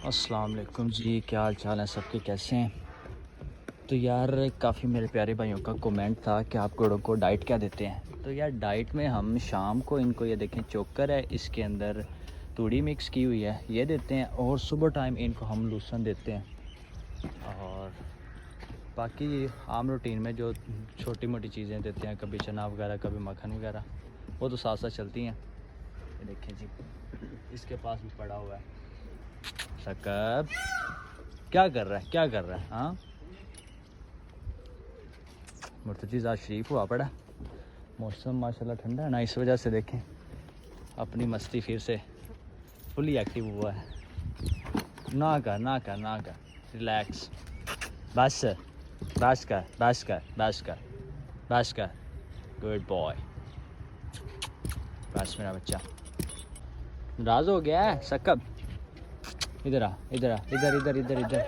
अस्सलाम वालेकुम जी, क्या हाल चाल है सबके, कैसे हैं? तो यार काफ़ी मेरे प्यारे भाइयों का कमेंट था कि आप घोड़ों को डाइट क्या देते हैं। तो यार डाइट में हम शाम को इनको ये देखें चोकर है, इसके अंदर तूड़ी मिक्स की हुई है, ये देते हैं। और सुबह टाइम इनको हम लूसन देते हैं। और बाकी आम रूटीन में जो छोटी मोटी चीज़ें देते हैं, कभी चना वगैरह, कभी मक्खन वगैरह, वो तो साथ साथ चलती हैं। ये देखें जी, इसके पास भी पड़ा हुआ है सकब। क्या कर रहा है, क्या कर रहा है? हाँ, मुर्तज़ी आज शरीफ हुआ पड़ा। मौसम माशाल्लाह ठंडा है ना, इस वजह से देखें अपनी मस्ती फिर से फुली एक्टिव हुआ है। ना कर ना कर ना कर, रिलैक्स। बस बस कर बस कर बस कर बस कर, गुड बॉय। बस मेरा बच्चा नाराज़ हो गया है सकब। इधर आ, इधर आ, इधर इधर इधर इधर।